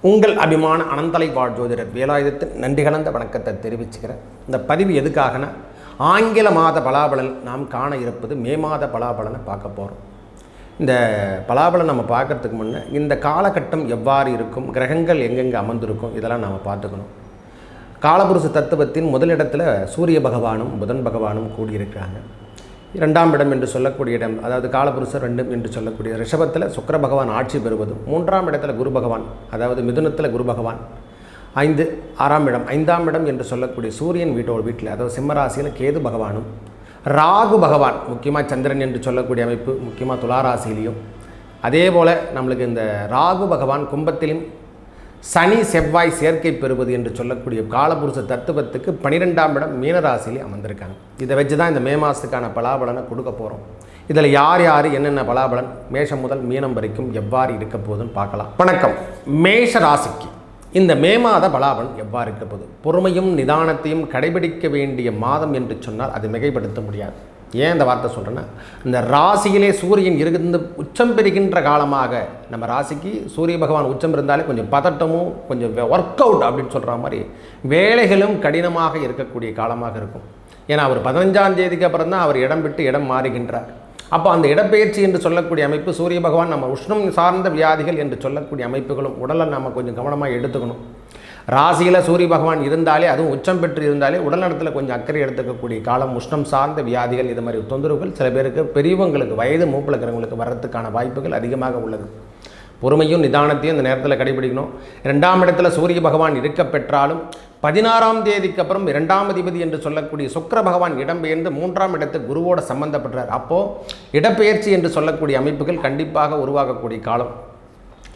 உங்கள் அபிமான அனந்தலை வாழ் ஜோதிடர் வேலாயுதத்தின் நன்றி கலந்த வணக்கத்தை தெரிவிச்சுக்கிறேன். இந்த பதிவு எதுக்காகனா, ஆங்கில மாத பலாபலன் நாம் காண இருப்பது மே மாத பலாபலனை பார்க்க போகிறோம். இந்த பலாபலன் நம்ம பார்க்கறதுக்கு முன்னே இந்த காலகட்டம் எவ்வாறு இருக்கும், கிரகங்கள் எங்கெங்கே அமர்ந்திருக்கும், இதெல்லாம் நாம் பார்த்துக்கணும். காலபுருஷ தத்துவத்தின் முதலிடத்தில் சூரிய பகவானும் புதன் பகவானும் கூடியிருக்கிறாங்க. இரண்டாம் இடம் என்று சொல்லக்கூடிய இடம், அதாவது காலபுருஷர் 2 என்று சொல்லக்கூடிய ரிஷபத்தில் சுக்கிர பகவான் ஆட்சி பெறுவதும், மூன்றாம் இடத்துல குரு பகவான், அதாவது மிதுனத்தில் குரு பகவான், 6ஆம் இடம் 5ஆம் இடம் என்று சொல்லக்கூடிய சூரியன் வீட்டில், அதாவது சிம்மராசியில் கேது பகவானும், ராகு பகவான் முக்கியமாக சந்திரன் என்று சொல்லக்கூடிய அமைப்பு முக்கியமாக துளாராசிலையும், அதே போல் நம்மளுக்கு இந்த ராகு பகவான் கும்பத்திலும் சனி செவ்வாய் சேர்க்கை பெறுவது என்று சொல்லக்கூடிய காலபுருஷ தத்துவத்துக்கு 12ஆம் இடம் மீனராசியிலே அமர்ந்திருக்காங்க. இதை வச்சு தான் இந்த மே மாதத்துக்கான பலாபலனை கொடுக்க போகிறோம். இதில் யார் யார் என்னென்ன பலாபலன் மேஷம் முதல் மீனம் வரைக்கும் எவ்வாறு இருக்க போகுதுன்னு பார்க்கலாம். வணக்கம். மேஷ ராசிக்கு இந்த மே மாத பலாபலன் எவ்வாறு இருக்க போகுது? பொறுமையும் நிதானத்தையும் கடைபிடிக்க வேண்டிய மாதம் என்று சொன்னால் அது மிகைப்படுத்த முடியாது. ஏன் இந்த வார்த்தை சொல்கிறேன்னா, இந்த ராசியிலே சூரியன் இருந்து உச்சம் பெறுகின்ற காலமாக, நம்ம ராசிக்கு சூரிய பகவான் உச்சம் இருந்தாலே கொஞ்சம் பதட்டமும் கொஞ்சம் ஒர்க் அவுட் அப்படின்னு சொல்கிற மாதிரி வேலைகளும் கடினமாக இருக்கக்கூடிய காலமாக இருக்கும். ஏன்னா அவர் 15ஆம் தேதிக்கு அப்புறம் தான் அவர் இடம் விட்டு இடம் மாறுகின்றார். அப்போ அந்த இடப்பெயர்ச்சி என்று சொல்லக்கூடிய அமைப்பு சூரிய பகவான் நம்ம உஷ்ணம் சார்ந்த வியாதிகள் என்று சொல்லக்கூடிய அமைப்புகளும் உடலை நம்ம கொஞ்சம் கவனமாக எடுத்துக்கணும். ராசியில் சூரிய பகவான் இருந்தாலே, அதுவும் உச்சம் பெற்று இருந்தாலே உடல்நலத்தில் கொஞ்சம் அக்கறை எடுத்துக்கக்கூடிய காலம். உஷ்ணம் சார்ந்த வியாதிகள், இது மாதிரி தொந்தரவுகள் சில பேருக்கு, பெரியவங்களுக்கு, வயது மூப்பில் இருக்கிறவங்களுக்கு வர்றதுக்கான வாய்ப்புகள் அதிகமாக உள்ளது. பொறுமையும் நிதானத்தையும் இந்த நேரத்தில் கடைபிடிக்கணும். 2ஆம் இடத்துல சூரிய பகவான் இருக்க பெற்றாலும் 16ஆம் தேதிக்கு அப்புறம் 2ஆம் அதிபதி என்று சொல்லக்கூடிய சுக்கிர பகவான் இடம்பெயர்ந்து 3ஆம் இடத்துக்கு குருவோட சம்பந்தப்படுறார். அப்போது இடப்பெயர்ச்சி என்று சொல்லக்கூடிய அமைப்புகள் கண்டிப்பாக உருவாகக்கூடிய காலம்.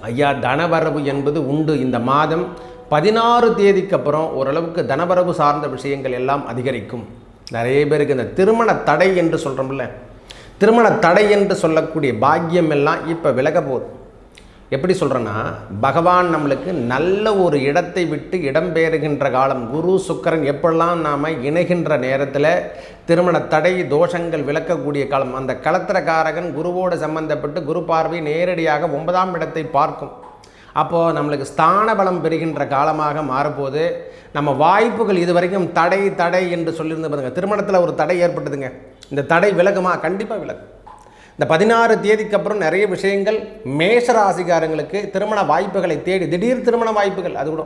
ஐயா, தனவரவு என்பது உண்டு. இந்த மாதம் 16 தேதிக்கு அப்புறம் ஓரளவுக்கு தனவரவு சார்ந்த விஷயங்கள் எல்லாம் அதிகரிக்கும். நிறைய பேருக்கு இந்த திருமண தடை என்று சொல்கிறோம்ல, திருமண தடை என்று சொல்லக்கூடிய பாக்கியம் எல்லாம் இப்போ விலக போகுது. எப்படி சொல்கிறேன்னா, பகவான் நம்மளுக்கு நல்ல ஒரு இடத்தை விட்டு இடம்பெயர்கின்ற காலம். குரு சுக்கிரன் எப்பெல்லாம் நாம் இணைகின்ற நேரத்தில் திருமண தடை தோஷங்கள் விளக்கக்கூடிய காலம். அந்த களத்திரக்காரகன் குருவோடு சம்பந்தப்பட்டு குரு பார்வை நேரடியாக 9ஆம் இடத்தை பார்க்கும். அப்போது நம்மளுக்கு ஸ்தான பலம் பெறுகின்ற காலமாக மாறப்போது. நம்ம வாய்ப்புகள் இதுவரைக்கும் தடை என்று சொல்லியிருந்து பாருங்கள். திருமணத்தில் ஒரு தடை ஏற்பட்டதுங்க, இந்த தடை விலகுமா? கண்டிப்பாக விலகும். இந்த 16 தேதிக்கு அப்புறம் நிறைய விஷயங்கள் மேஷ ராசிக்காரங்களுக்கு திருமண வாய்ப்புகளை தேடி, திடீர் திருமண வாய்ப்புகள். அது கூட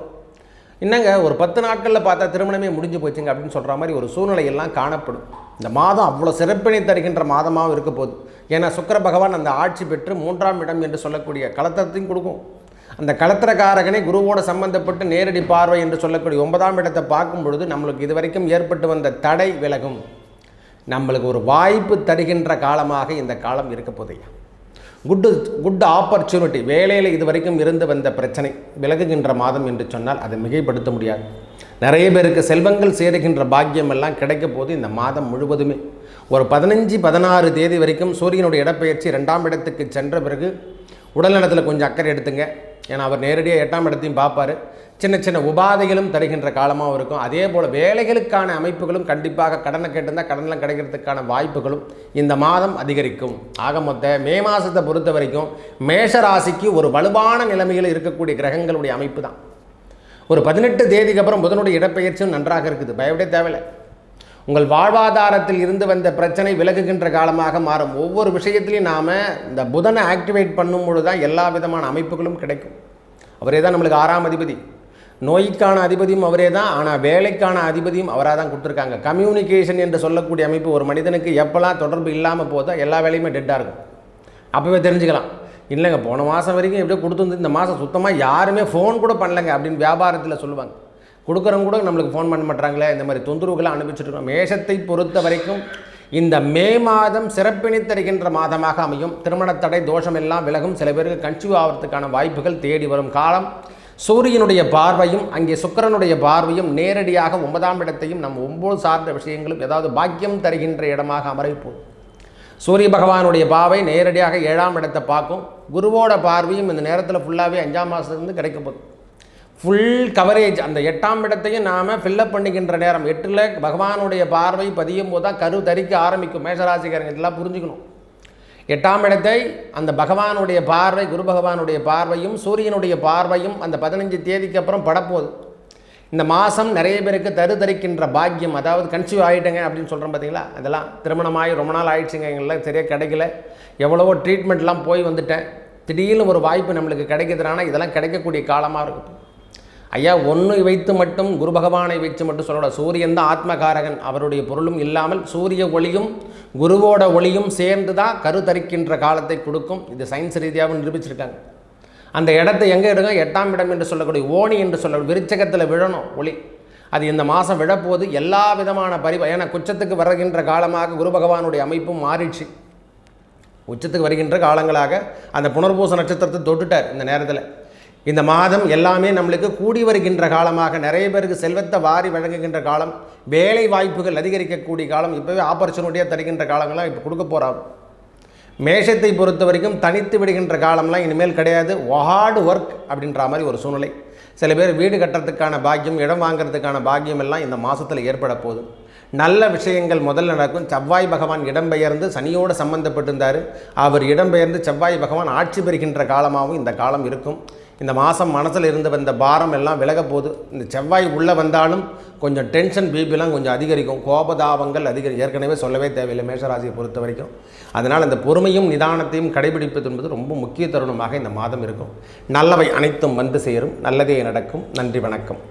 என்னங்க ஒரு 10 நாட்களில் பார்த்தா திருமணமே முடிஞ்சு போச்சுங்க அப்படின்னு சொல்கிற மாதிரி ஒரு சூழ்நிலையெல்லாம் காணப்படும். இந்த மாதம் அவ்வளோ சிறப்பினை தருகின்ற மாதமாகவும் இருக்க போகுது. ஏன்னா சுக்கிர பகவான் அந்த ஆட்சி பெற்று 3ஆம் இடம் என்று சொல்லக்கூடிய களத்திரத்தையும் கொடுக்கும். அந்த களத்திரக்காரகனை குருவோடு சம்பந்தப்பட்டு நேரடி பார்வை என்று சொல்லக்கூடிய 9ஆம் இடத்தை பார்க்கும் பொழுது நம்மளுக்கு இதுவரைக்கும் ஏற்பட்டு வந்த தடை விலகும். நம்மளுக்கு ஒரு வாய்ப்பு தருகின்ற காலமாக இந்த காலம் இருக்க போதையா. Good opportunity. வேலையில் இதுவரைக்கும் இருந்து வந்த பிரச்சனை விலகுகின்ற மாதம் என்று சொன்னால் அதை மிகைப்படுத்த முடியாது. நிறைய பேருக்கு செல்வங்கள் சேருகின்ற பாக்கியம் எல்லாம் கிடைக்க போது இந்த மாதம் முழுவதுமே. ஒரு 15-16 தேதி வரைக்கும் சூரியனுடைய இடப்பெயர்ச்சி 2ஆம் இடத்துக்கு சென்ற பிறகு உடல்நலத்தில் கொஞ்சம் அக்கறை எடுத்துங்க. ஏன்னா அவர் நேரடியாக 8ஆம் இடத்தையும் பார்ப்பார். சின்ன சின்ன உபாதைகளும் தருகின்ற காலமாகவும் இருக்கும். அதே போல் வேலைகளுக்கான அமைப்புகளும் கண்டிப்பாக கடனை கேட்டிருந்தால் கடனெலாம் கிடைக்கிறதுக்கான வாய்ப்புகளும் இந்த மாதம் அதிகரிக்கும். ஆக மொத்த மே மாதத்தை பொறுத்த வரைக்கும் மேஷ ராசிக்கு ஒரு வலுவான நிலைமையில் இருக்கக்கூடிய கிரகங்களுடைய அமைப்பு தான். ஒரு 18 தேதிக்கு அப்புறம் புதனுடைய இடப்பெயர்ச்சியும் நன்றாக இருக்குது, பயப்படவே தேவையில்லை. உங்கள் வாழ்வாதாரத்தில் இருந்து வந்த பிரச்சனை விலகுகின்ற காலமாக மாறும். ஒவ்வொரு விஷயத்திலையும் நாம் இந்த புதனை ஆக்டிவேட் பண்ணும் பொழுது தான் எல்லா விதமான அமைப்புகளும் கிடைக்கும். அவரே தான் நம்மளுக்கு 6ஆம் அதிபதி, நோய்க்கான அதிபதியும் அவரே தான், ஆனால் வேலைக்கான அதிபதியும் அவராக தான் கொடுத்துருக்காங்க. கம்யூனிகேஷன் என்று சொல்லக்கூடிய அமைப்பு ஒரு மனிதனுக்கு எப்போல்லாம் தொடர்பு இல்லாமல் போதோ எல்லா வேலையுமே டெட்டாக இருக்கும். அப்போவே தெரிஞ்சுக்கலாம். இல்லைங்க போன மாதம் வரைக்கும் எப்படியோ கொடுத்துருந்து, இந்த மாதம் சுத்தமாக யாருமே ஃபோன் கூட பண்ணலைங்க அப்படின்னு வியாபாரத்தில் சொல்லுவாங்க. கொடுக்குறவங்க கூட நம்மளுக்கு ஃபோன் பண்ண மாட்டாங்களே, இந்த மாதிரி தொந்தரவுகளை அனுப்பிச்சுட்ருக்கோம். மேஷத்தை பொறுத்த வரைக்கும் இந்த மே மாதம் சிறப்பினை தருகின்ற மாதமாக அமையும். திருமண தடை தோஷம் எல்லாம் விலகும். சில பேருக்கு கன்சீவ் ஆகிறதுக்கான வாய்ப்புகள் தேடி வரும் காலம். சூரியனுடைய பார்வையும் அங்கே சுக்கிரனுடைய பார்வையும் நேரடியாக 9ஆம் இடத்தையும் நம்ம 9 சார்ந்த விஷயங்களும் ஏதாவது பாக்கியம் தருகின்ற இடமாக அமைப்போம். சூரிய பகவானுடைய பார்வை நேரடியாக 7ஆம் இடத்தை பார்க்கும். குருவோட பார்வையும் இந்த நேரத்தில் ஃபுல்லாகவே 5ஆம் மாதத்துலேருந்து கிடைக்க போகுது. Full coverage. அந்த 8ஆம் இடத்தையும் நாம் ஃபில்லப் பண்ணிக்கின்ற நேரம். 8ல் பகவானுடைய பார்வை பதியும் போது தான் கரு தரிக்க ஆரம்பிக்கும். மேஷராசிக்காரங்க இதெல்லாம் புரிஞ்சுக்கணும். 8ஆம் இடத்தை அந்த பகவானுடைய பார்வை, குரு பகவானுடைய பார்வையும் சூரியனுடைய பார்வையும் அந்த 15 தேதிக்கு அப்புறம் படப்போகுது. இந்த மாதம் நிறைய பேருக்கு தரிக்கின்ற பாக்கியம், அதாவது கன்சீவ் ஆகிட்டேங்க அப்படின்னு சொல்கிறோம் பார்த்தீங்களா, அதெல்லாம் திருமணமாகி ரொம்ப நாள் ஆகிடுச்சுங்க, எங்கெல்லாம் சரியாக கிடைக்கல, எவ்வளவோ ட்ரீட்மெண்ட்லாம் போய் வந்துட்டேன், திடீர்னு ஒரு வாய்ப்பு நம்மளுக்கு கிடைக்குதுனா இதெல்லாம் கிடைக்கக்கூடிய காலமாக இருக்கும். ஐயா, ஒன்று வைத்து மட்டும் குரு பகவானை வைத்து மட்டும் சொல்லக்கூடாது. சூரியன் தான் ஆத்மகாரகன், அவருடைய பொருளும் இல்லாமல் சூரிய ஒளியும் குருவோட ஒளியும் சேர்ந்து தான் கருத்தரிக்கின்ற காலத்தை கொடுக்கும். இது சயின்ஸ் ரீதியாகவும் நிரூபிச்சிருக்காங்க. அந்த இடத்தை எங்கே எடுங்க, 8ஆம் இடம் என்று சொல்லக்கூடிய ஓணி என்று சொல்ல விருச்சகத்தில் விழணும் ஒளி. அது இந்த மாதம் விழப்போது எல்லா விதமான ஏன்னா குச்சத்துக்கு வருகின்ற காலமாக குரு பகவானுடைய அமைப்பும் மாறிடுச்சு. உச்சத்துக்கு வருகின்ற காலங்களாக அந்த புனர்பூச நட்சத்திரத்தை தொட்டுட்டார். இந்த நேரத்தில் இந்த மாதம் எல்லாமே நம்மளுக்கு கூடி வருகின்ற காலமாக, நிறைய பேருக்கு செல்வத்தை வாரி வழங்குகின்ற காலம், வேலை வாய்ப்புகள் அதிகரிக்கக்கூடிய காலம், இப்போவே ஆப்பர்ச்சுனிட்டியாக தருகின்ற காலங்கள்லாம் இப்போ கொடுக்க போகிறாங்க. மேஷத்தை பொறுத்த வரைக்கும் தனித்து விடுகின்ற காலம்லாம் இனிமேல் கிடையாது. ஹார்டு ஒர்க் அப்படின்ற மாதிரி ஒரு சூழ்நிலை. சில பேர் வீடு கட்டுறதுக்கான பாக்கியம், இடம் வாங்கிறதுக்கான பாக்கியம் எல்லாம் இந்த மாதத்தில் ஏற்பட போகுது. நல்ல விஷயங்கள் முதல்ல நடக்கும். செவ்வாய் பகவான் இடம்பெயர்ந்து சனியோடு சம்பந்தப்பட்டிருந்தார். அவர் இடம்பெயர்ந்து செவ்வாய் பகவான் ஆட்சி பெறுகின்ற காலமாகவும் இந்த காலம் இருக்கும். இந்த மாதம் மனசில் இருந்து வந்த பாரம் எல்லாம் விலக போகுது. இந்த செவ்வாய் உள்ளே வந்தாலும் கொஞ்சம் டென்ஷன், பிபிலாம் கொஞ்சம் அதிகரிக்கும், கோபதாபங்கள் ஏற்கனவே சொல்லவே தேவையில்லை மேஷராசியை பொறுத்த வரைக்கும். அதனால் இந்த பொறுமையும் நிதானத்தையும் கடைபிடிப்பது என்பது ரொம்ப முக்கிய தருணமாக இந்த மாதம் இருக்கும். நல்லவை அனைத்தும் வந்து சேரும், நல்லதே நடக்கும். நன்றி, வணக்கம்.